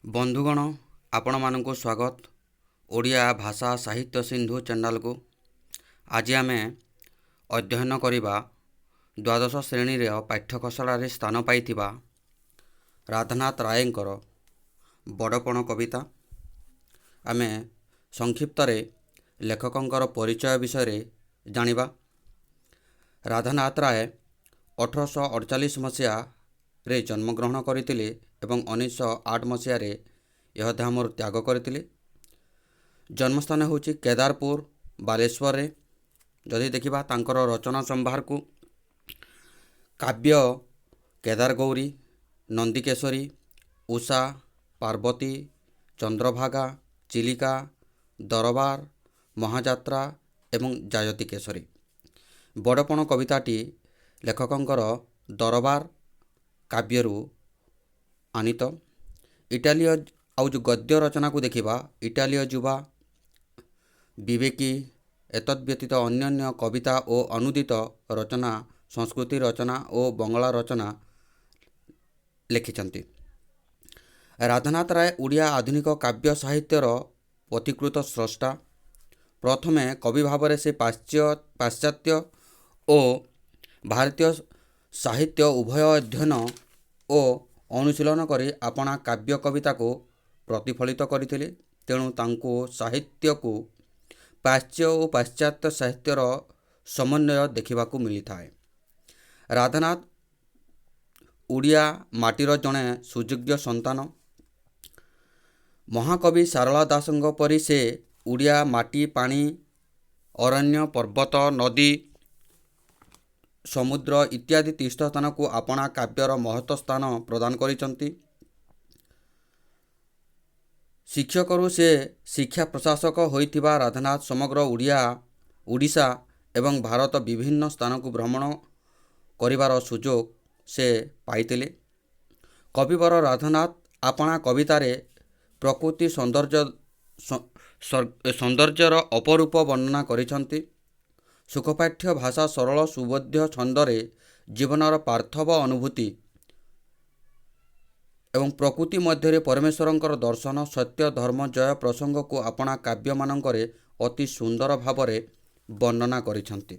बंधुगण आपण मानक स्वागत ओडिया भाषा साहित्य सिंधु चैनल को। आज आम अध्ययन करवा द्वादश श्रेणी पाठ्यकशल स्थान पाई राधानाथ रायंकर बड़पण कविता। आम संक्षिप्त लेखकंकर परिचय विषय जानिबा। राधानाथ राय 1848 मसीहा रे जन्मग्रहण करते एवं 1908 मसीह यह धाम त्याग करते। जन्मस्थान हूँ केदारपुर बालेश्वर रे। जदि देखा तांकर रचना संभार को काव्य केदार गौरी, नंदीकेशरी, उषा, पार्वती, चंद्रभागा, चिलिका, दरबार, महाजात्रा एवं जायती केशरी। बड़पण कविताटी लेखकंकर दरबार काव्यरू आनीत। इटालीय आउ जो गद्य रचना को देखा इटालीय युवा, विवेकी एतद्व्यतीत अन्य कविता और अनुदित रचना, संस्कृति रचना और बंगला रचना लिखिछन्ति। राधानाथ राय ओडिया आधुनिक काव्य साहित्यर पथिकृत स्रष्टा। प्रथमे कवि भाव से पाश्चात्य और भारतीय साहित्य उभय अध्ययन और अनुशीलन करी अपना काव्य कविता को प्रतिफलित करथिले। तेणु तांको साहित्य को पाश्चात्य और पाश्चात्य साहित्यर समन्वय देखा मिली थाए। राधानाथ ओडिया माटीर जड़े सुयोग्य संतान। महाकवि सारला दासंग परी से ओडिया माटी, पानी, अरण्य, पर्वत, नदी, समुद्र इत्यादि तीर्थस्थान को अपना काव्यर महत्व स्थान प्रदान करिसंति। शिक्षकरू से शिक्षा प्रशासक होइथिबा राधानाथ समग्र ओडिशा एवं भारत विभिन्न स्थान को भ्रमण करिवार सुजोग से पाइतिले। कविवर राधानाथ अपना कवितारे प्रकृति सौंदर्यर अपरूप वर्णना करिसंति। सुखपाठ्य भाषा, सरल सुबोध्य छंदरे जीवनर पार्थव अनुभूति एवं प्रकृति मध्य परमेश्वरंकर दर्शन, सत्य, धर्म, जय प्रसंग को अपना काव्य मानकरे अति सुंदर भावरे वर्णना करिसंति।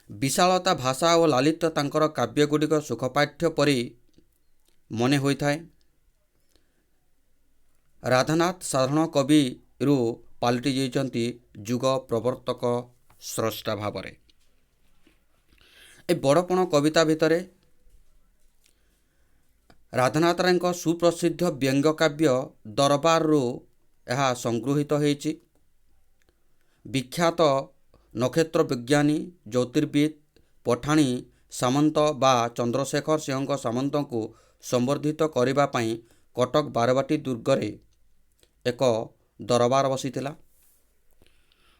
विशालता भाषा और लालित्य तांकर काव्य गुड़िक सुखपाठ्य परी मने होइथाए। राधानाथ साधारण कवि रु पालटि जाइछन्ति जुग प्रवर्तक स्रष्टा भावरे। ए बड़पण कविता भितरे राधानाथ राय सुप्रसिद्ध व्यंग्य काव्य दरबार रु यह संगृहीत होइछि। विख्यात नक्षत्र विज्ञानी, ज्योतिर्विद, पठाणी सामंत बा चंद्रशेखर सिंह सामंत को संवर्धित करबा पई कटक बारवाटी दुर्गरे एक दरबार बसीथिला।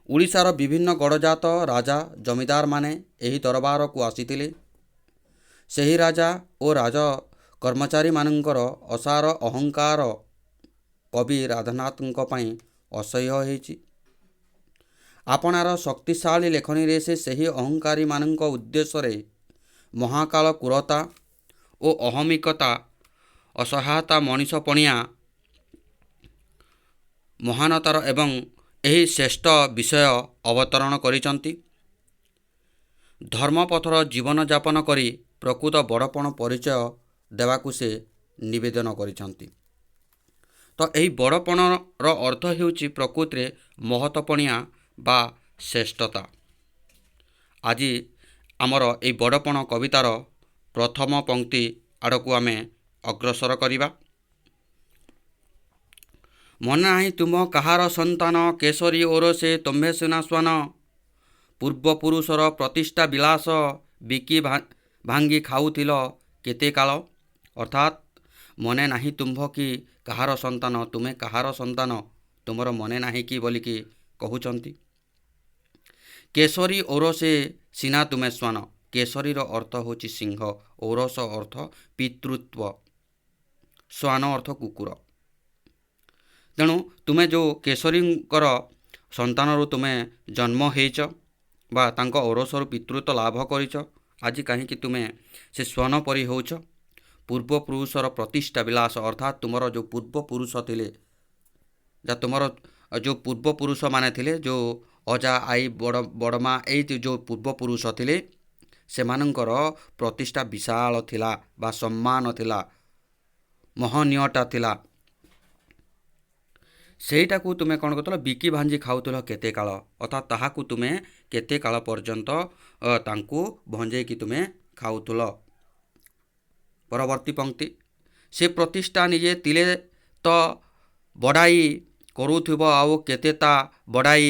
ओडिशार विभिन्न गड़जात राजा जमीदार माने एही दरबार को आसीथिले। सेही राजा और राज कर्मचारी मानकर असार अहंकार कवि राधानाथଙ୍କ ପାଇଁ असह्य होइछि। आपणार शक्तिशाली लेखनी रे से सेही अहंकारी मानଙ୍କ उद्देश्य महाकाल क्रूरता और अहमिकता, असहायता, मनीषपणिया, महानतार एवं एही श्रेष्ठ विषय अवतरण करिसंति। धर्मपथर जीवन यापन करी प्रकृत बड़पण परिचय देवाकू से निवेदन करिसंति। तो एही बड़पणर अर्थ हेउछि प्रकृति महत्वपणिया बा श्रेष्ठता। आज आमर एही बड़पण कवितार प्रथम पंक्ति आड़कू आमे अग्रसर करिबा। मन नाही तुम कहार संतान, केशरी ओरसे तुम्भे सुना स्वान, पूर्वपुरुषर प्रतिष्ठा विलास, बिकी भांगी खाऊथिल केते काल। अर्थात मने नाही तुम्भ कि कहार संतान, तुमे कहार संतान, तुमर मने नाही कि बोलिकी कहउचंती। केशरी ओरसे सिना तुमे स्वान। केशरीर अर्थ होची सिंह, ओरस अर्थ पितृत्व, स्वान अर्थ कुकुर। तेणु तुमे जो केशरींकर संतानरू तुमे जन्म होइच बा तांको ओरसरू पितृत्व लाभ करिच, आज कहीं तुमे से स्वान परी होउछ। ପୂର୍ବପୁରୁଷର ପ୍ରତିଷ୍ଠା ବିଳାସ ଅର୍ଥାତ୍ ତୁମର ଯେଉଁ ପୂର୍ବପୁରୁଷ ଥିଲେ, ଯାହା ତୁମର ଯେଉଁ ପୂର୍ବପୁରୁଷମାନେ ଥିଲେ, ଯେଉଁ ଅଜା ଆଈ ବଡ଼ମା ଏଇ ଯେଉଁ ପୂର୍ବପୁରୁଷ ଥିଲେ ସେମାନଙ୍କର ପ୍ରତିଷ୍ଠା ବିଶାଳ ଥିଲା ବା ସମ୍ମାନ ଥିଲା, ମହନୀୟଟା ଥିଲା। ସେଇଟାକୁ ତୁମେ କ'ଣ କରୁଥିଲ, ବିକି ଭାଞ୍ଜି ଖାଉଥିଲ କେତେ କାଳ, ଅର୍ଥାତ୍ ତାହାକୁ ତୁମେ କେତେ କାଳ ପର୍ଯ୍ୟନ୍ତ ତାଙ୍କୁ ଭଞ୍ଜେଇକି ତୁମେ ଖାଉଥିଲ। ପରବର୍ତ୍ତୀ ପଂକ୍ତି, ସେ ପ୍ରତିଷ୍ଠା ନିଜେ ତିଳେ ତ ବଢ଼ାଇ କରୁଥିବ ଆଉ କେତେ ତା ବଢ଼ାଇ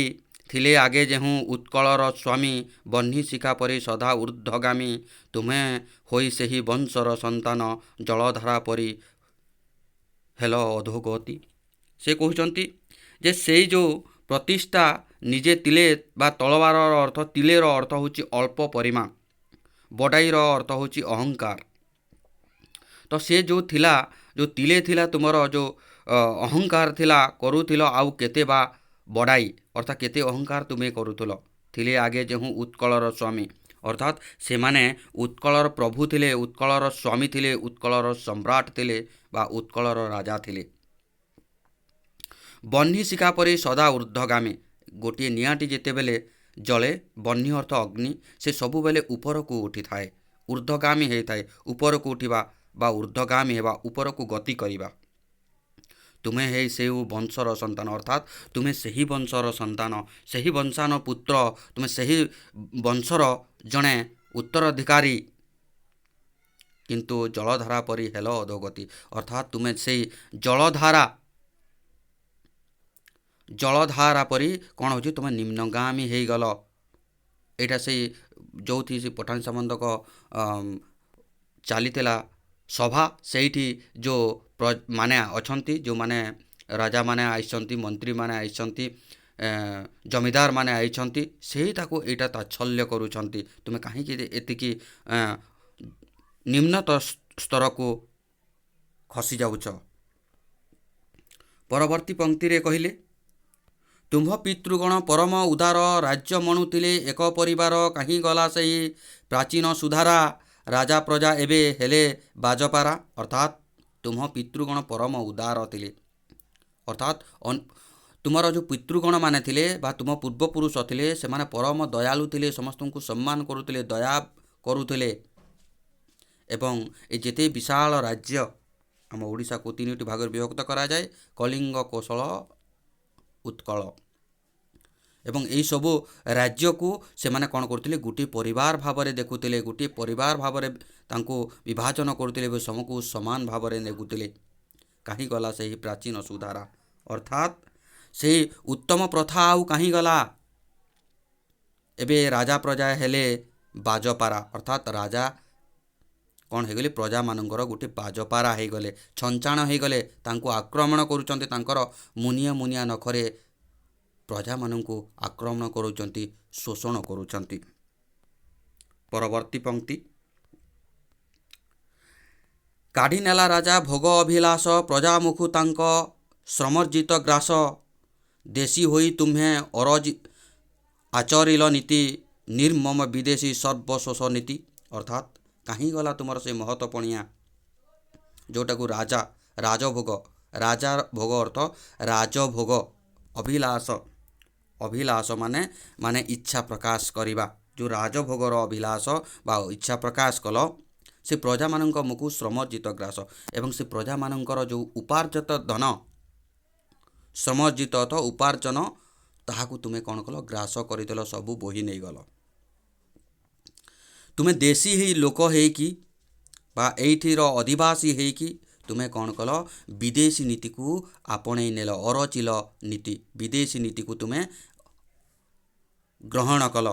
ଥିଲେ ଆଗେ ଯେହୁଁ ଉତ୍କଳର ସ୍ୱାମୀ ବହ୍ନି ଶିଖା ପରି ସଦା ଊର୍ଦ୍ଧ୍ୱଗାମୀ ତୁମେ ହୋଇ ସେହି ବଂଶର ସନ୍ତାନ ଜଳଧାରା ପରି ହେଲ ଅଧୋଗତି। ସେ କହୁଛନ୍ତି ଯେ ସେଇ ଯେଉଁ ପ୍ରତିଷ୍ଠା ନିଜେ ତିଳେ ବା ତଳବାରର ଅର୍ଥ, ତିଳେର ଅର୍ଥ ହେଉଛି ଅଳ୍ପ ପରିମାଣ, ବଡ଼ାଇର ଅର୍ଥ ହେଉଛି ଅହଙ୍କାର। ତ ସେ ଯେଉଁ ଥିଲା, ଯେଉଁ ତିଳେ ଥିଲା ତୁମର ଯେଉଁ ଅହଙ୍କାର ଥିଲା କରୁଥିଲ ଆଉ କେତେ ବା ବଡ଼ାଇ ଅର୍ଥାତ୍ କେତେ ଅହଙ୍କାର ତୁମେ କରୁଥିଲ। ଥିଲେ ଆଗେ ଯେଉଁ ଉତ୍କଳର ସ୍ୱାମୀ ଅର୍ଥାତ୍ ସେମାନେ ଉତ୍କଳର ପ୍ରଭୁ ଥିଲେ, ଉତ୍କଳର ସ୍ୱାମୀ ଥିଲେ, ଉତ୍କଳର ସମ୍ରାଟ ଥିଲେ ବା ଉତ୍କଳର ରାଜା ଥିଲେ। ବହ୍ନି ଶିଖା ପରି ସଦା ଊର୍ଦ୍ଧ୍ୱଗାମୀ, ଗୋଟିଏ ନିଆଁଟି ଯେତେବେଳେ ଜଳେ, ବହ୍ନି ଅର୍ଥ ଅଗ୍ନି, ସେ ସବୁବେଳେ ଉପରକୁ ଉଠିଥାଏ, ଊର୍ଦ୍ଧ୍ୱଗାମୀ ହୋଇଥାଏ, ଉପରକୁ ଉଠିବା ବା ଊର୍ଦ୍ଧ୍ୱଗାମୀ ହେବା, ଉପରକୁ ଗତି କରିବା। ତୁମେ ହେଇ ସେଇ ବଂଶର ସନ୍ତାନ ଅର୍ଥାତ୍ ତୁମେ ସେହି ବଂଶର ସନ୍ତାନ, ସେହି ବଂଶାନ ପୁତ୍ର, ତୁମେ ସେହି ବଂଶର ଜଣେ ଉତ୍ତରାଧିକାରୀ, କିନ୍ତୁ ଜଳଧାରା ପରି ହେଲ ଅଧୋଗତି ଅର୍ଥାତ୍ ତୁମେ ସେଇ ଜଳଧାରା ପରି କ'ଣ ହେଉଛି, ତୁମେ ନିମ୍ନଗାମୀ ହେଇଗଲ। ଏଇଟା ସେଇ ଯେଉଁଠି ସେ ପଠାଣି ସାମନ୍ତଙ୍କ ଚାଲିଥିଲା ସଭା, ସେଇଠି ଯେଉଁ ମାନେ ଅଛନ୍ତି, ଯେଉଁମାନେ ରାଜାମାନେ ଆଇଛନ୍ତି, ମନ୍ତ୍ରୀମାନେ ଆଇଛନ୍ତି, ଜମିଦାରମାନେ ଆଇଛନ୍ତି, ସେଇଟାକୁ ଏଇଟା ତାଚ୍ଛଲ୍ୟ କରୁଛନ୍ତି। ତୁମେ କାହିଁକି ଏତିକି ନିମ୍ନତ ସ୍ତରକୁ ଖସି ଯାଉଛ। ପରବର୍ତ୍ତୀ ପଂକ୍ତିରେ କହିଲେ, ତୁମ୍ଭ ପିତୃଗଣ ପରମ ଉଦାର ରାଜ୍ୟ ମଣୁଥିଲେ ଏକ ପରିବାର, କାହିଁ ଗଲା ସେହି ପ୍ରାଚୀନ ସୁଧାରା, ରାଜା ପ୍ରଜା ଏବେ ହେଲେ ବାଜପାରା। ଅର୍ଥାତ୍ ତୁମ୍ଭ ପିତୃଗଣ ପରମ ଉଦାର ଥିଲେ, ଅର୍ଥାତ୍ ତୁମର ଯେଉଁ ପିତୃଗଣମାନେ ଥିଲେ ବା ତୁମ ପୂର୍ବପୁରୁଷ ଥିଲେ ସେମାନେ ପରମ ଦୟାଳୁ ଥିଲେ, ସମସ୍ତଙ୍କୁ ସମ୍ମାନ କରୁଥିଲେ, ଦୟା କରୁଥିଲେ। ଏବଂ ଏ ଯେତେ ବିଶାଳ ରାଜ୍ୟ, ଆମ ଓଡ଼ିଶାକୁ 3ଟି ଭାଗରେ ବିଭକ୍ତ କରାଯାଏ, କଳିଙ୍ଗ, କୋଶଳ, ଉତ୍କଳ। ଏବଂ ଏହିସବୁ ରାଜ୍ୟକୁ ସେମାନେ କ'ଣ କରୁଥିଲେ, ଗୋଟିଏ ପରିବାର ଭାବରେ ଦେଖୁଥିଲେ, ଗୋଟିଏ ପରିବାର ଭାବରେ ତାଙ୍କୁ ବିଭାଜନ କରୁଥିଲେ, ସମସ୍ତଙ୍କୁ ସମାନ ଭାବରେ ନେଉଥିଲେ। କାହିଁ ଗଲା ସେହି ପ୍ରାଚୀନ ସୁଧାରା, ଅର୍ଥାତ୍ ସେହି ଉତ୍ତମ ପ୍ରଥା ଆଉ କାହିଁ ଗଲା। ଏବେ ରାଜା ପ୍ରଜା ହେଲେ ବାଜପାରା, ଅର୍ଥାତ୍ ରାଜା କ'ଣ ହେଇଗଲେ, ପ୍ରଜାମାନଙ୍କର ଗୋଟିଏ ବାଜପାରା ହେଇଗଲେ, ଛଞ୍ଚାଣ ହେଇଗଲେ, ତାଙ୍କୁ ଆକ୍ରମଣ କରୁଛନ୍ତି, ତାଙ୍କର ମୁନିଆ ମୁନିଆ ନଖରେ ପ୍ରଜାମାନଙ୍କୁ ଆକ୍ରମଣ କରୁଛନ୍ତି, ଶୋଷଣ କରୁଛନ୍ତି। ପରବର୍ତ୍ତୀ ପଂକ୍ତି, କାଢ଼ି ନେଲା ରାଜା ଭୋଗ ଅଭିଳାଷ, ପ୍ରଜାମୁଖୁ ତାଙ୍କ ଶ୍ରମର୍ଜିତ ଗ୍ରାସ, ଦେଶୀ ହୋଇ ତୁମ୍ଭେ ଆଚରିଲ ନୀତି, ନିର୍ମମ ବିଦେଶୀ ସର୍ବଶୋଷ ନୀତି। ଅର୍ଥାତ୍ କାହିଁ ଗଲା ତୁମର ସେ ମହତପଣିଆ, ଯେଉଁଟାକୁ ରାଜଭୋଗ, ରାଜା ଭୋଗ ଅର୍ଥ ରାଜଭୋଗ, ଅଭିଳାଷ, ଅଭିଳାଷ ମାନେ ଇଚ୍ଛା ପ୍ରକାଶ କରିବା, ଯେଉଁ ରାଜଭୋଗର ଅଭିଳାଷ ବା ଇଚ୍ଛା ପ୍ରକାଶ କଲ, ସେ ପ୍ରଜାମାନଙ୍କ ମୁଖକୁ ଶ୍ରମର୍ଜିତ ଗ୍ରାସ, ଏବଂ ସେ ପ୍ରଜାମାନଙ୍କର ଯେଉଁ ଉପାର୍ଜିତ ଧନ, ଶ୍ରମର୍ଜିତ ଅର୍ଥ ଉପାର୍ଜନ, ତାହାକୁ ତୁମେ କ'ଣ କଲ, ଗ୍ରାସ କରିଦେଲ, ସବୁ ବୋହି ନେଇଗଲ। ତୁମେ ଦେଶୀ ଲୋକ ହେଇକି ବା ଏଇଠିର ଅଧିବାସୀ ହେଇକି ତୁମେ କ'ଣ କଲ, ବିଦେଶୀ ନୀତିକୁ ଆପଣେଇ ନେଲ, ଅରଚିଲ ନୀତି, ବିଦେଶୀ ନୀତିକୁ ତୁମେ ଗ୍ରହଣ କଲ।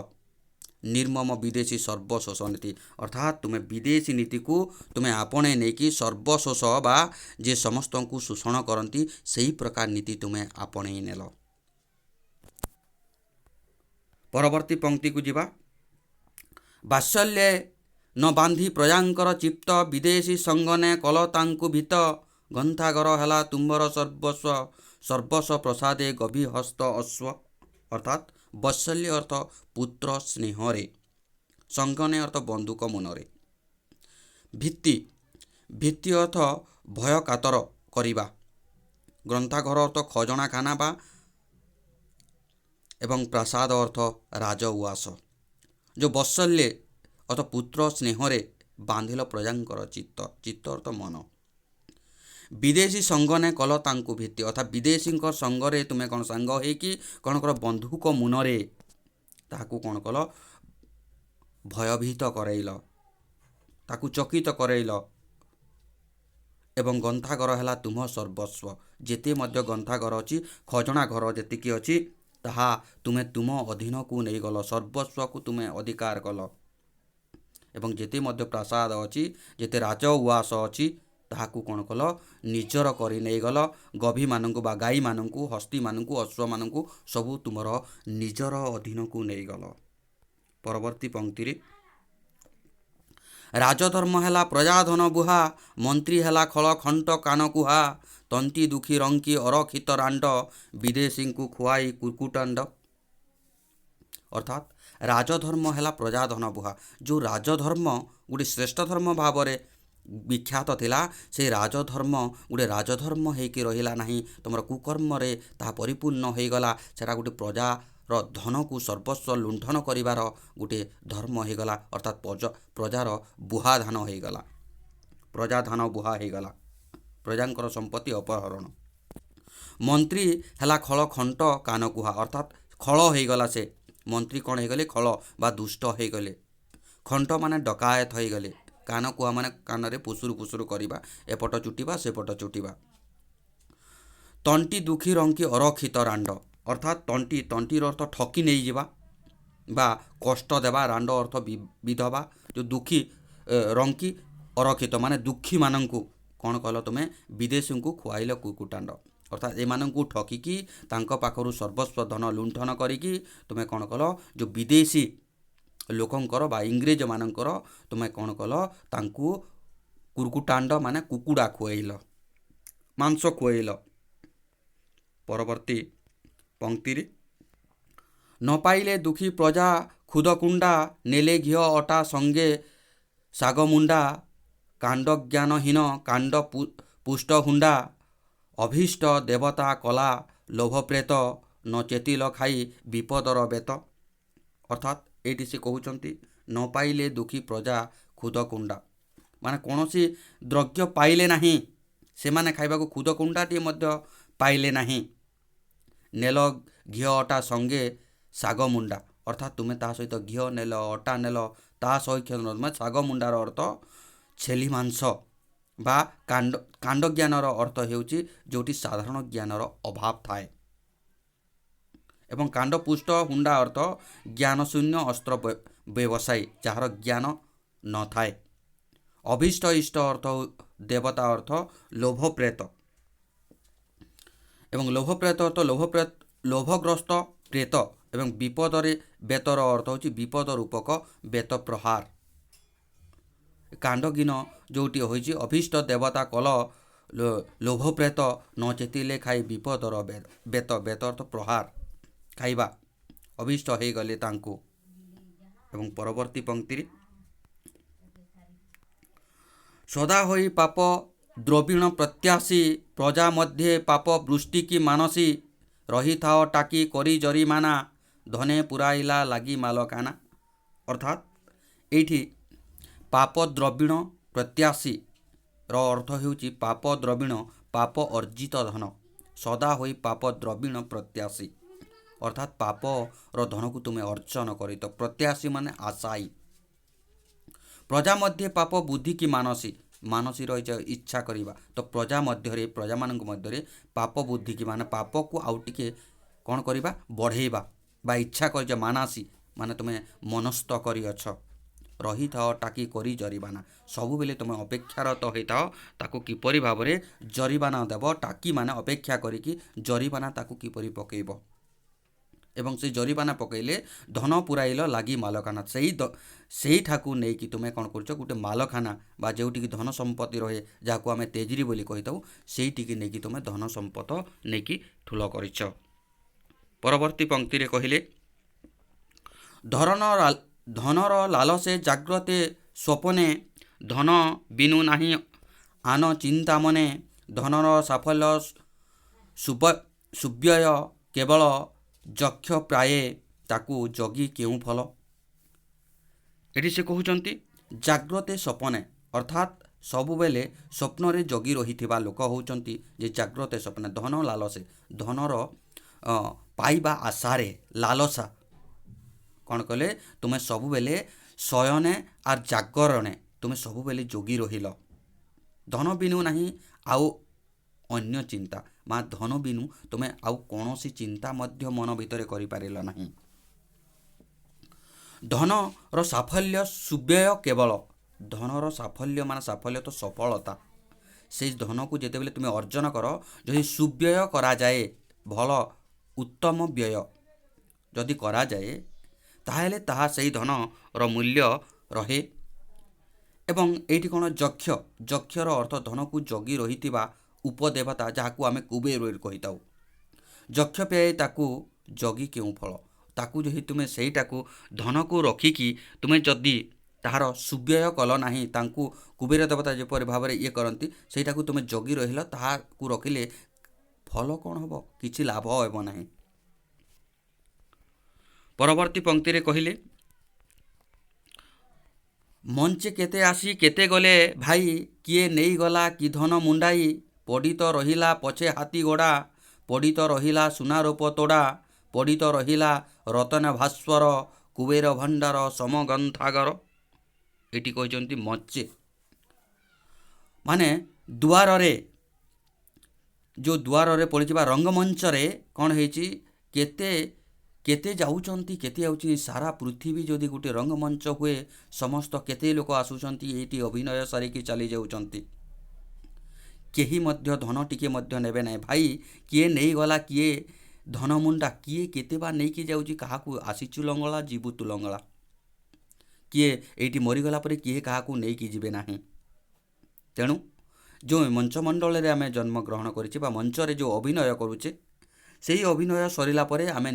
ନିର୍ମମ ବିଦେଶୀ ସର୍ବଶୋଷ ନୀତି, ଅର୍ଥାତ୍ ତୁମେ ବିଦେଶୀ ନୀତିକୁ ତୁମେ ଆପଣେଇ ନେଇକି ସର୍ବଶୋଷ ବା ଯେ ସମସ୍ତଙ୍କୁ ଶୋଷଣ କରନ୍ତି, ସେହି ପ୍ରକାର ନୀତି ତୁମେ ଆପଣେଇ ନେଲ। ପରବର୍ତ୍ତୀ ପଂକ୍ତିକୁ ଯିବା, ବାତ୍ସଲ୍ୟେ ନ ବାନ୍ଧି ପ୍ରଜାଙ୍କର ଚିତ୍ତ, ବିଦେଶୀ ସଙ୍ଗନେ କଲ ତାଙ୍କୁ ଭୀତ, ଗନ୍ଥାଘର ହେଲା ତୁମ୍ଭର ସର୍ବସ୍ୱ ପ୍ରସାଦେ ଗଭୀହସ୍ତ ଅଶ୍ଵ। ଅର୍ଥାତ୍ ବାତ୍ସଲ୍ୟ ଅର୍ଥ ପୁତ୍ର ସ୍ନେହରେ, ସଙ୍ଗନେ ଅର୍ଥ ବନ୍ଧୁକ ମୁନରେ, ଭିତ୍ତି, ଭିତ୍ତି ଅର୍ଥ ଭୟ କାତର କରିବା। ଗ୍ରନ୍ଥାଘର ଅର୍ଥ ଖଜଣାଖାନା ବା ଏବଂ ପ୍ରାସାଦ ଅର୍ଥ ରାଜଉଆସ। ଯେଉଁ ବତ୍ସଲ୍ୟ ଅର୍ଥ ପୁତ୍ର ସ୍ନେହରେ ବାନ୍ଧିଲ ପ୍ରଜାଙ୍କର ଚିତ୍ତ, ଚିତ୍ତ ଅର୍ଥ ମନ। ବିଦେଶୀ ସଙ୍ଗନେ କଲ ତାଙ୍କୁ ଭିତ୍ତି, ଅର୍ଥାତ୍ ବିଦେଶୀଙ୍କ ସଙ୍ଗରେ ତୁମେ କ'ଣ ସାଙ୍ଗ ହେଇକି କ'ଣ କର, ବନ୍ଧୁକ ମୁନରେ ତାହାକୁ କ'ଣ କଲ, ଭୟଭୀତ କରେଇଲ, ତାକୁ ଚକିତ କରେଇଲ। ଏବଂ ଗନ୍ଥାଘର ହେଲା ତୁମ ସର୍ବସ୍ୱ। ଯେତେ ମଧ୍ୟ ଗନ୍ଥାଘର ଅଛି, ଖଜଣା ଘର ଯେତିକି ଅଛି, ତାହା ତୁମେ ତୁମ ଅଧୀନକୁ ନେଇଗଲ, ସର୍ବସ୍ୱକୁ ତୁମେ ଅଧିକାର କଲ। ଏବଂ ଯେତେ ମଧ୍ୟ ପ୍ରାସାଦ ଅଛି, ଯେତେ ରାଜଉଆସ ଅଛି, ତାହାକୁ କ'ଣ କଲ, ନିଜର କରି ନେଇଗଲ। ଗଭୀମାନଙ୍କୁ ବା ଗାଈମାନଙ୍କୁ, ହସ୍ତୀମାନଙ୍କୁ, ଅଶ୍ୱମାନଙ୍କୁ ସବୁ ତୁମର ନିଜର ଅଧୀନକୁ ନେଇଗଲ। ପରବର୍ତ୍ତୀ ପଂକ୍ତିରେ ରାଜଧର୍ମ ହେଲା ପ୍ରଜାଧନ ବୁହା, ମନ୍ତ୍ରୀ ହେଲା ଖଳ ଖଣ୍ଟ କାନକୁହା, ତନ୍ତି ଦୁଃଖୀ ରଙ୍କି ଅରକ୍ଷିତ ରାଣ୍ଡ, ବିଦେଶୀଙ୍କୁ ଖୁଆଇ କୁକୁଟାଣ୍ଡ। ଅର୍ଥାତ୍ ରାଜଧର୍ମ ହେଲା ପ୍ରଜାଧନ ବୁହା। ଯେଉଁ ରାଜଧର୍ମ ଗୋଟେ ଶ୍ରେଷ୍ଠ ଧର୍ମ ଭାବରେ ବିଖ୍ୟାତ ଥିଲା, ସେ ରାଜଧର୍ମ ଗୋଟେ ରାଜଧର୍ମ ହେଇକି ରହିଲା ନାହିଁ, ତୁମର କୁକର୍ମରେ ତାହା ପରିପୂର୍ଣ୍ଣ ହୋଇଗଲା। ସେଟା ଗୋଟେ ପ୍ରଜାର ଧନକୁ ସର୍ବସ୍ୱ ଲୁଣ୍ଠନ କରିବାର ଗୋଟେ ଧର୍ମ ହୋଇଗଲା, ଅର୍ଥାତ୍ ପ୍ରଜାର ବୁହା ଧାନ ହୋଇଗଲା, ପ୍ରଜାଧାନ ବୁହା ହୋଇଗଲା, ପ୍ରଜାଙ୍କର ସମ୍ପତ୍ତି ଅପହରଣ। ମନ୍ତ୍ରୀ ହେଲା ଖଳ ଖଣ୍ଟ କାନକୁହା, ଅର୍ଥାତ୍ ଖଳ ହୋଇଗଲା। ସେ ମନ୍ତ୍ରୀ କ'ଣ ହୋଇଗଲେ, ଖଳ ବା ଦୁଷ୍ଟ ହୋଇଗଲେ। ଖଣ୍ଟ ମାନେ ଡକାୟତ ହୋଇଗଲେ। କାନକୁହା ମାନେ କାନରେ ପୁସୁରୁ ପୁସୁରୁ କରିବା, ଏପଟ ଚୁଟିବା ସେପଟ ଚୁଟିବା। ତଣ୍ଟି ଦୁଃଖୀ ରଙ୍କି ଅରକ୍ଷିତ ରାଣ୍ଡ, ଅର୍ଥାତ୍ ତଣ୍ଟି, ତଣ୍ଟିର ଅର୍ଥ ଠକି ନେଇଯିବା ବା କଷ୍ଟ ଦେବା। ରାଣ୍ଡ ଅର୍ଥ ବିଧବା। ଯେଉଁ ଦୁଃଖୀ ରଙ୍କି ଅରକ୍ଷିତ ମାନେ ଦୁଃଖୀମାନଙ୍କୁ କ'ଣ କଲ, ତୁମେ ବିଦେଶୀଙ୍କୁ ଖୁଆଇଲ କୁକୁଟାଣ୍ଡ। ଅର୍ଥାତ୍ ଏମାନଙ୍କୁ ଠକିକି ତାଙ୍କ ପାଖରୁ ସର୍ବସ୍ୱ ଧନ ଲୁଣ୍ଠନ କରିକି ତୁମେ କ'ଣ କଲ, ଯେଉଁ ବିଦେଶୀ ଲୋକଙ୍କର ବା ଇଂରେଜମାନଙ୍କର ତୁମେ କ'ଣ କଲ, ତାଙ୍କୁ କୁକୁଟାଣ୍ଡ ମାନେ କୁକୁଡ଼ା ଖୁଆଇଲ, ମାଂସ ଖୁଆଇଲ। ପରବର୍ତ୍ତୀ ପଂକ୍ତିରେ ନ ପାଇଲେ ଦୁଃଖୀ ପ୍ରଜା ଖୁଦକୁଣ୍ଡା, ନେଲେ ଘିଅ ଅଟା ସଙ୍ଗେ ଶାଗମୁଣ୍ଡା, କାଣ୍ଡ ଜ୍ଞାନହୀନ କାଣ୍ଡ ପୁଷ୍ଟ ହୁଣ୍ଡା, ଅଭୀଷ୍ଟ ଦେବତା କଲା ଲୋଭପ୍ରେତ, ନ ଚେତିଲ ଖାଇ ବିପଦର ବେତ। ଅର୍ଥାତ୍ ଏଇଠି ସେ କହୁଛନ୍ତି, ନ ପାଇଲେ ଦୁଃଖୀ ପ୍ରଜା ଖୁଦକୁଣ୍ଡା ମାନେ କୌଣସି ଦ୍ରବ୍ୟ ପାଇଲେ ନାହିଁ, ସେମାନେ ଖାଇବାକୁ ଖୁଦକୁଣ୍ଡାଟିଏ ମଧ୍ୟ ପାଇଲେ ନାହିଁ। ନେଲ ଘିଅ ଅଟା ସଙ୍ଗେ ଶାଗ ମୁଣ୍ଡା, ଅର୍ଥାତ୍ ତୁମେ ତା ସହିତ ଘିଅ ନେଲ, ଅଟା ନେଲ, ତା ସହିତ ଶାଗ ମୁଣ୍ଡାର ଅର୍ଥ ଛେଲି ମାଂସ ବା କାଣ୍ଡ ଜ୍ଞାନର ଅର୍ଥ ହେଉଛି ଯେଉଁଠି ସାଧାରଣ ଜ୍ଞାନର ଅଭାବ ଥାଏ। ଏବଂ କାଣ୍ଡ ପୁଷ୍ଟ ହୁଣ୍ଡା ଅର୍ଥ ଜ୍ଞାନଶୂନ୍ୟ ଅସ୍ତ୍ର ବ୍ୟବସାୟୀ, ଯାହାର ଜ୍ଞାନ ନଥାଏ। ଅଭୀଷ୍ଟ ଇଷ୍ଟ ଅର୍ଥ ଦେବତା ଅର୍ଥ ଲୋଭପ୍ରେତ। ଏବଂ ଲୋଭପ୍ରେତ ଅର୍ଥ ଲୋଭଗ୍ରସ୍ତ ପ୍ରେତ। ଏବଂ ବିପଦରେ ବେତର ଅର୍ଥ ହେଉଛି ବିପଦ ରୂପକ ବେତ ପ୍ରହାର। କାଣ୍ଡଗିନ ଯେଉଁଟି ହୋଇଛି ଅଭୀଷ୍ଟ ଦେବତା କଲ ଲୋଭପ୍ରେତ, ନ ଚେତିଲେ ଖାଇ ବିପଦର ବେତ, ବେତ ଅର୍ଥ ପ୍ରହାର, ଖାଇବା, ଅଭୀଷ୍ଟ ହୋଇଗଲେ ତାଙ୍କୁ। ଏବଂ ପରବର୍ତ୍ତୀ ପଂକ୍ତିରେ ସଦା ହୋଇ ପାପ ଦ୍ରବିଣ ପ୍ରତ୍ୟାଶୀ, ପ୍ରଜା ମଧ୍ୟେ ପାପ ବୃଷ୍ଟି କି ମାନସୀ, ରହିଥାଅ ଟାକି କରି ଜରିମାନା, ଧନେ ପୁରାଇଲା ଲାଗି ମାଲକାନା। ଅର୍ଥାତ୍ ଏଇଠି ପାପ ଦ୍ରବିଣ ପ୍ରତ୍ୟାଶୀର ଅର୍ଥ ହେଉଛି ପାପ ଦ୍ରବିଣ, ପାପ ଅର୍ଜିତ ଧନ। ସଦା ହୋଇ ପାପ ଦ୍ରବିଣ ପ୍ରତ୍ୟାଶୀ, ଅର୍ଥାତ୍ ପାପର ଧନକୁ ତୁମେ ଅର୍ଜନ କରିତ। ପ୍ରତ୍ୟାଶୀ ମାନେ ଆଶାୟୀ। ପ୍ରଜା ମଧ୍ୟରେ ପାପ ବୁଦ୍ଧି କି ମାନସୀ, ମାନସୀ ରହିଛି ଇଚ୍ଛା କରିବା, ତ ପ୍ରଜା ମଧ୍ୟରେ, ପ୍ରଜାମାନଙ୍କ ମଧ୍ୟରେ ପାପ ବୁଦ୍ଧି କି ମାନେ ପାପକୁ ଆଉ ଟିକେ କ'ଣ କରିବା, ବଢ଼େଇବା ବା ଇଚ୍ଛା କରିଛ। ମାନସୀ ମାନେ ତୁମେ ମନସ୍ଥ କରିଅଛ। ରହିଥାଅ ଟାକି କରି ଜରିମାନା, ସବୁବେଳେ ତୁମେ ଅପେକ୍ଷାରତ ହୋଇଥାଅ ତାକୁ କିପରି ଭାବରେ ଜରିମାନା ଦେବ। ଟାକି ମାନେ ଅପେକ୍ଷା କରିକି, ଜରିମାନା ତାକୁ କିପରି ପକାଇବ। ଏବଂ ସେ ଜରିମାନା ପକାଇଲେ ଧନ ପୁରାଇଲ ଲାଗି ମାଲକାନା, ସେଇଠାକୁ ନେଇକି ତୁମେ କ'ଣ କରୁଛ, ଗୋଟେ ମାଲଖାନା ବା ଯେଉଁଠିକି ଧନ ସମ୍ପତ୍ତି ରହେ, ଯାହାକୁ ଆମେ ତେଜରୀ ବୋଲି କହିଥାଉ, ସେଇଠିକି ନେଇକି ତୁମେ ଧନ ସମ୍ପଦ ନେଇକି ଠୁଳ କରିଛ। ପରବର୍ତ୍ତୀ ପଂକ୍ତିରେ କହିଲେ ଧନର ଲାଲସେ ଜାଗ୍ରତେ ସ୍ୱପନେ, ଧନ ବିନୁ ନାହିଁ ଆନ ଚିନ୍ତା ମନେ ଧନର ସାଫଲ୍ୟ ସୁବ୍ୟୟ କେବଳ ଯକ୍ଷ ପ୍ରାୟେ ତାକୁ ଜଗି କେଉଁ ଫଲ। ଏଠି ସେ କହୁଛନ୍ତି ଜାଗ୍ରତେ ସପନେ ଅର୍ଥାତ୍ ସବୁବେଳେ ସ୍ୱପ୍ନରେ ଜଗି ରହିଥିବା ଲୋକ ହେଉଛନ୍ତି ଯେ ଜାଗ୍ରତେ ସ୍ୱପ୍ନେ ଧନ ଲାଲସେ ଧନର ପାଇବା ଆଶାରେ ଲାଲସା କ'ଣ କଲେ ତୁମେ ସବୁବେଳେ ଶୟନେ ଆର୍ ଜାଗରଣେ ତୁମେ ସବୁବେଳେ ଜଗି ରହିଲ। ଧନ ବିନୁ ନାହିଁ ଆଉ ଅନ୍ୟ ଚିନ୍ତା ବା ଧନ ବିନୁ ତୁମେ ଆଉ କୌଣସି ଚିନ୍ତା ମଧ୍ୟ ମନ ଭିତରେ କରିପାରିଲ ନାହିଁ। ଧନର ସାଫଲ୍ୟ ସୁବ୍ୟୟ କେବଳ ଧନର ସାଫଲ୍ୟ ମାନେ ସାଫଲ୍ୟ ତ ସଫଳତା ସେଇ ଧନକୁ ଯେତେବେଳେ ତୁମେ ଅର୍ଜନ କର ଯଦି ସୁବ୍ୟୟ କରାଯାଏ ଭଲ ଉତ୍ତମ ବ୍ୟୟ ଯଦି କରାଯାଏ ତାହେଲେ ତାହା ସେହି ଧନର ମୂଲ୍ୟ ରହେ। ଏବଂ ଏଇଠି କ'ଣ ଯକ୍ଷର ଅର୍ଥ ଧନକୁ ଜଗି ରହିଥିବା ଉପଦେବତା ଯାହାକୁ ଆମେ କୁବେର କହିଥାଉ। ଯକ୍ଷ ପେୟ ତାକୁ ଜଗି କେଉଁ ଫଳ ତାକୁ ଯଦି ତୁମେ ସେଇଟାକୁ ଧନକୁ ରଖିକି ତୁମେ ଯଦି ତାହାର ସୁବ୍ୟୟ କଲ ନାହିଁ ତାଙ୍କୁ କୁବେର ଦେବତା ଯେପରି ଭାବରେ ଇଏ କରନ୍ତି ସେଇଟାକୁ ତୁମେ ଜଗି ରହିଲ ତାହାକୁ ରଖିଲେ ଫଳ କ'ଣ ହେବ କିଛି ଲାଭ ହେବ ନାହିଁ। ପରବର୍ତ୍ତୀ ପଂକ୍ତିରେ କହିଲେ ମଞ୍ଚେ କେତେ ଆସି କେତେ ଗଲେ ଭାଇ କିଏ ନେଇଗଲା କି ଧନ ମୁଣ୍ଡାଇ ପଡ଼ିତ ରହିଲା ପଛେ ହାତୀ ଗୋଡ଼ା ପଡ଼ିତ ରହିଲା ସୁନାରୂପ ତୋଡ଼ା ପଡ଼ିତ ରହିଲା ରତନ ଭାସ୍ୱର କୁବେର ଭଣ୍ଡାର ସମଗ୍ରନ୍ଥାଗାର। ଏଠି କହିଛନ୍ତି ମଞ୍ଚେ ମାନେ ଦୁଆରରେ ଯେଉଁ ଦୁଆରରେ ପଡ଼ିଥିବା ରଙ୍ଗମଞ୍ଚରେ କ'ଣ ହେଇଛି କେତେ ଯାଉଛନ୍ତି କେତେ ଯାଉଛି ସାରା ପୃଥିବୀ ଯଦି ଗୋଟେ ରଙ୍ଗମଞ୍ଚ ହୁଏ ସମସ୍ତ କେତେ ଲୋକ ଆସୁଛନ୍ତି ଏଇଠି ଅଭିନୟ ସାରିକି ଚାଲି ଯାଉଛନ୍ତି କେହି ମଧ୍ୟ ଧନ ଟିକେ ମଧ୍ୟ ନେବେ ନାହିଁ। ଭାଇ କିଏ ନେଇଗଲା କିଏ ଧନ ମୁଣ୍ଡା କିଏ କେତେ ବା ନେଇକି ଯାଉଛି କାହାକୁ ଆସିଛୁ ଲଙ୍ଗଳା ଯିବୁ ତୁ ଲଙ୍ଗଳା କିଏ ଏଇଠି ମରିଗଲା ପରେ କିଏ କାହାକୁ ନେଇକି ଯିବେ ନାହିଁ। ତେଣୁ ଯେଉଁ ମଞ୍ଚମଣ୍ଡଳରେ ଆମେ ଜନ୍ମଗ୍ରହଣ କରିଛେ ବା ମଞ୍ଚରେ ଯେଉଁ ଅଭିନୟ କରୁଛେ ସେହି ଅଭିନୟ ସରିଲା ପରେ ଆମେ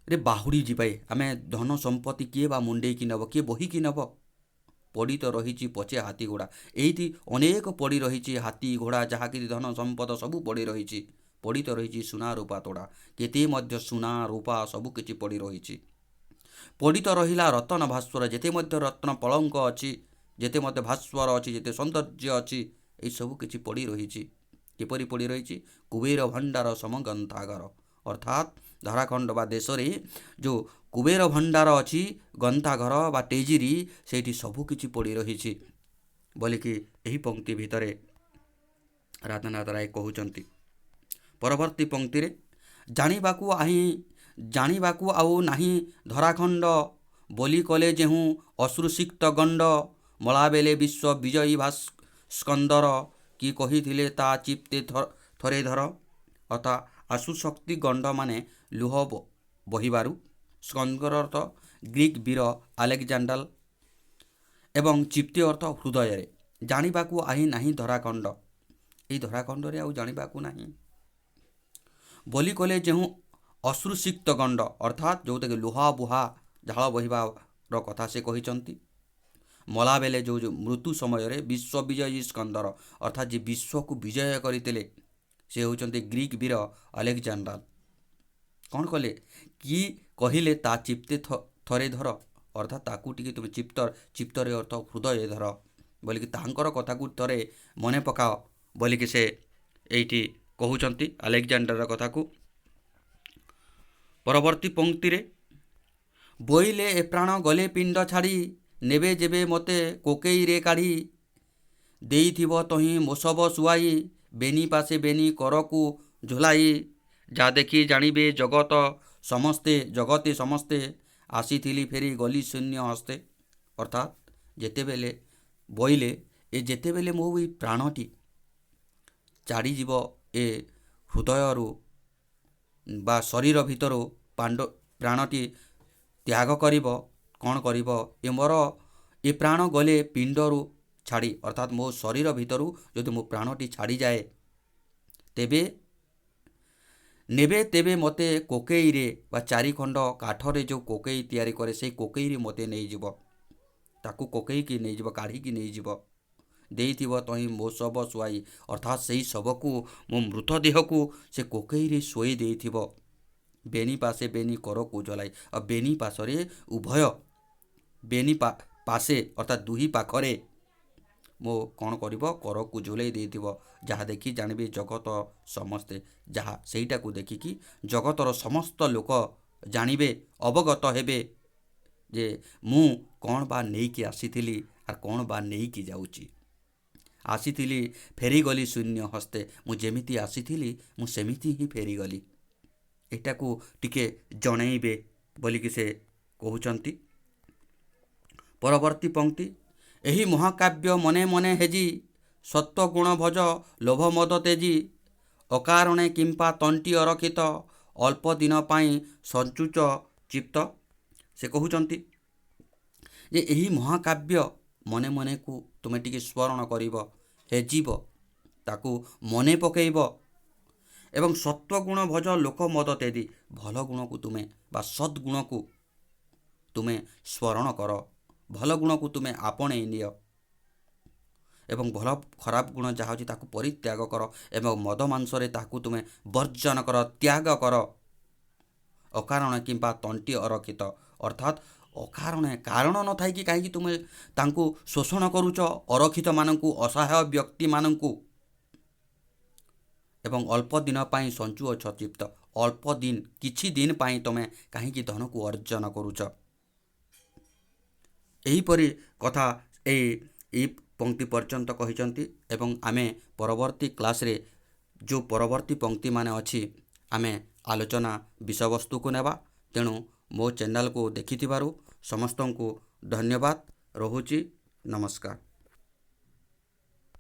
ରେ ବାହୁଡ଼ି ଯିବେ ଆମେ ଧନ ସମ୍ପତ୍ତି କିଏ ବା ମୁଣ୍ଡେଇକି ନେବ କିଏ ବୋହିକି ନେବ। ପଡ଼ିତ ରହିଛି ପଛେ ହାତୀ ଘୋଡ଼ା ଏଇଠି ଅନେକ ପଡ଼ି ରହିଛି ହାତୀ ଘୋଡ଼ା ଯାହାକି ଧନ ସମ୍ପଦ ସବୁ ପଡ଼ି ରହିଛି ପଡ଼ିତ ରହିଛି ସୁନା ରୂପା ତୋଡ଼ା କେତେ ମଧ୍ୟ ସୁନା ରୂପା ସବୁ କିଛି ପଡ଼ି ରହିଛି। ପଡ଼ିତ ରହିଲା ରତନ ଭାସ୍ୱର ଯେତେ ମଧ୍ୟ ରତ୍ନ ପଳଙ୍କ ଅଛି ଯେତେ ମଧ୍ୟ ଭାସ୍ୱର ଅଛି ଯେତେ ସୌନ୍ଦର୍ଯ୍ୟ ଅଛି ଏଇସବୁ କିଛି ପଡ଼ି ରହିଛି। କିପରି ପଡ଼ି ରହିଛି କୁବେର ଭଣ୍ଡାର ସମଗ୍ରନ୍ଥାଗାର ଅର୍ଥାତ୍ ଧାରାଖଣ୍ଡ ବା ଦେଶରେ ଯେଉଁ କୁବେର ଭଣ୍ଡାର ଅଛି ଗ୍ରନ୍ଥାଘର ବା ଟେଜିରି ସେଇଠି ସବୁକିଛି ପଡ଼ି ରହିଛି ବୋଲିକି ଏହି ପଂକ୍ତି ଭିତରେ ରାଧାନାଥ ରାୟ କହୁଛନ୍ତି। ପରବର୍ତ୍ତୀ ପଂକ୍ତିରେ ଜାଣିବାକୁ ଆଉ ନାହିଁ ଧରାଖଣ୍ଡ ବୋଲି କଲେ ଯେଉଁ ଅଶ୍ରୁସିକ୍ତ ଗଣ୍ଡ ମଳାବେଲେ ବିଶ୍ୱ ବିଜୟୀ ସ୍କନ୍ଦର କି କହିଥିଲେ ତା ଚିତ୍ତେ ଥରେ ଧର ଅର୍ଥାତ୍ ଆଶୁଶକ୍ତି ଗଣ୍ଡ ମାନେ ଲୁହ ବହିବାରୁ ସ୍କନ୍ଦର ଅର୍ଥ ଗ୍ରୀକ୍ ବୀର ଆଲେକ୍ଜାଣ୍ଡାର ଏବଂ ଚିତ୍ତେ ଅର୍ଥ ହୃଦୟରେ ଜାଣିବାକୁ ଆହି ନାହିଁ ଧରାଖଣ୍ଡ ଏହି ଧରାଖଣ୍ଡରେ ଆଉ ଜାଣିବାକୁ ନାହିଁ ବୋଲି କଲେ ଯେଉଁ ଅଶ୍ରୁସିକ୍ତ ଗଣ୍ଡ ଅର୍ଥାତ୍ ଯେଉଁଟାକି ଲୁହା ବୁହା ଝାଳ ବହିବାର କଥା ସେ କହିଛନ୍ତି। ମଲାବେଳେ ଯେଉଁ ମୃତ୍ୟୁ ସମୟରେ ବିଶ୍ୱ ବିଜୟୀ ସ୍କନ୍ଦର ଅର୍ଥାତ୍ ଯେ ବିଶ୍ୱକୁ ବିଜୟ କରିଥିଲେ ସେ ହେଉଛନ୍ତି ଗ୍ରୀକ୍ ବୀର ଆଲେକ୍ଜାଣ୍ଡାର। କ'ଣ କଲେ କି କହିଲେ ତା ଚିତ୍ତେ ଥରେ ଧର ଅର୍ଥାତ୍ ତାକୁ ଟିକେ ତୁମେ ଚିତ୍ତରେ ଅର୍ଥ ହୃଦୟ ଧର ବୋଲିକି ତାଙ୍କର କଥାକୁ ଥରେ ମନେ ପକାଅ ବୋଲିକି ସେ ଏଇଠି କହୁଛନ୍ତି ଆଲେକ୍ଜାଣ୍ଡାର କଥାକୁ। ପରବର୍ତ୍ତୀ ପଂକ୍ତିରେ ବୋଇଲେ ଏ ପ୍ରାଣ ଗଲେ ପିଣ୍ଡ ଛାଡ଼ି ନେବେ ଯେବେ ମୋତେ କୋକେଇରେ କାଢ଼ି ଦେଇଥିବ ତହିଁ ମୋସବ ଶୁଆଇ ବେନି ପାଶେ ବେନି କରକୁ ଝୁଲାଇ ଯା ଦେଖି ଜାଣିବେ ଜଗତେ ସମସ୍ତେ ଆସିଥିଲି ଫେରି ଗଲି ଶୂନ୍ୟ ହସ୍ତେ ଅର୍ଥାତ୍ ଯେତେବେଳେ ବୋଇଲେ ଯେତେବେଳେ ମୋ ଏଇ ପ୍ରାଣଟି ଚାଡ଼ିଯିବ ଏ ହୃଦୟରୁ ବା ଶରୀର ଭିତରୁ ପ୍ରାଣଟି ତ୍ୟାଗ କରିବ କ'ଣ କରିବ ମୋର ଏ ପ୍ରାଣ ଗଲେ ପିଣ୍ଡରୁ ଛାଡ଼ି ଅର୍ଥାତ୍ ମୋ ଶରୀର ଭିତରୁ ଯଦି ମୋ ପ୍ରାଣଟି ଛାଡ଼ିଯାଏ ତେବେ ମୋତେ କୋକେଇରେ ବା ଚାରିଖଣ୍ଡ କାଠରେ ଯେଉଁ କୋକେଇ ତିଆରି କରେ ସେଇ କୋକେଇରେ ମୋତେ ନେଇଯିବ ତାକୁ କୋକେଇକି ନେଇଯିବ କାଢ଼ିକି ନେଇଯିବ ଦେଇଥିବ ତହିଁ ମୋ ଶବ ଶୁଆଇ, ଅର୍ଥାତ୍ ସେହି ଶବକୁ, ମୋ ମୃତଦେହକୁ ସେ କୋକେଇରେ ଶୋଇ ଦେଇଥିବ। ବେନି ପାଶେ ବେନି କରକୁ ଜଲାଇ, ଆଉ ବେନି ପାଶରେ ଉଭୟ ବେନି ପାଶେ ଅର୍ଥାତ୍ ଦୁହି ପାଖରେ ମୋ କ'ଣ କରିବ, କରକୁ ଝୁଲେଇ ଦେଇଥିବ। ଯାହା ଦେଖି ଜାଣିବେ ଜଗତ ସମସ୍ତେ, ଯାହା ସେଇଟାକୁ ଦେଖିକି ଜଗତର ସମସ୍ତ ଲୋକ ଜାଣିବେ, ଅବଗତ ହେବେ ଯେ ମୁଁ କ'ଣ ବା ନେଇକି ଆସିଥିଲି ଆର୍ କ'ଣ ବା ନେଇକି ଯାଉଛି। ଆସିଥିଲି ଫେରିଗଲି ଶୂନ୍ୟ ହସ୍ତେ, ମୁଁ ଯେମିତି ଆସିଥିଲି ମୁଁ ସେମିତି ହିଁ ଫେରିଗଲି। ଏଇଟାକୁ ଟିକେ ଜଣେଇବେ ବୋଲିକି ସେ କହୁଛନ୍ତି। ପରବର୍ତ୍ତୀ ପଂକ୍ତି, ଏହି ମହାକାବ୍ୟ ମନେ ମନେ ହେଜି, ସତ୍ୱଗୁଣ ଭଜ ଲୋଭ ମଦ ତେଜି, ଅକାରଣେ କିମ୍ପା ତଣ୍ଟି ଅରକ୍ଷିତ, ଅଳ୍ପ ଦିନ ପାଇଁ ସଞ୍ଚୁଚ ଚିତ୍ତ। ସେ କହୁଛନ୍ତି ଯେ ଏହି ମହାକାବ୍ୟ ମନେ ମନେକୁ ତୁମେ ଟିକେ ସ୍ମରଣ କରିବ, ହେଜିବ, ତାକୁ ମନେ ପକାଇବ ଏବଂ ସତ୍ୱଗୁଣ ଭଜ ଲୋକ ମଦ ତେଜି, ଭଲ ଗୁଣକୁ ତୁମେ ବା ସଦ୍ଗୁଣକୁ ତୁମେ ସ୍ମରଣ କର, ଭଲ ଗୁଣକୁ ତୁମେ ଆପଣେଇ ନିଅ ଏବଂ ଭଲ ଖରାପ ଗୁଣ ଯାହା ଅଛି ତାକୁ ପରିତ୍ୟାଗ କର ଏବଂ ମଦ ମାଂସରେ ତାହାକୁ ତୁମେ ବର୍ଜନ କର, ତ୍ୟାଗ କର। ଅକାରଣ କିମ୍ବା ତଣ୍ଟି ଅରକ୍ଷିତ, ଅର୍ଥାତ୍ ଅକାରଣ କାରଣ ନଥାଇକି କାହିଁକି ତୁମେ ତାଙ୍କୁ ଶୋଷଣ କରୁଛ, ଅରକ୍ଷିତମାନଙ୍କୁ, ଅସହାୟ ବ୍ୟକ୍ତିମାନଙ୍କୁ। ଏବଂ ଅଳ୍ପ ଦିନ ପାଇଁ ସଞ୍ଚୁଅଛ ଚିତ୍ତ, ଅଳ୍ପ ଦିନ କିଛି ଦିନ ପାଇଁ ତୁମେ କାହିଁକି ଧନକୁ ଅର୍ଜନ କରୁଛ। ଏହିପରି କଥା ଏହି ପଂକ୍ତି ପର୍ଯ୍ୟନ୍ତ କହିଛନ୍ତି ଏବଂ ଆମେ ପରବର୍ତ୍ତୀ କ୍ଲାସ୍ରେ ଯେଉଁ ପରବର୍ତ୍ତୀ ପଂକ୍ତିମାନେ ଅଛି ଆମେ ଆଲୋଚନା ବିଷୟବସ୍ତୁକୁ ନେବା। ତେଣୁ ମୋ ଚ୍ୟାନେଲକୁ ଦେଖିଥିବାରୁ ସମସ୍ତଙ୍କୁ ଧନ୍ୟବାଦ। ରହୁଛି, ନମସ୍କାର।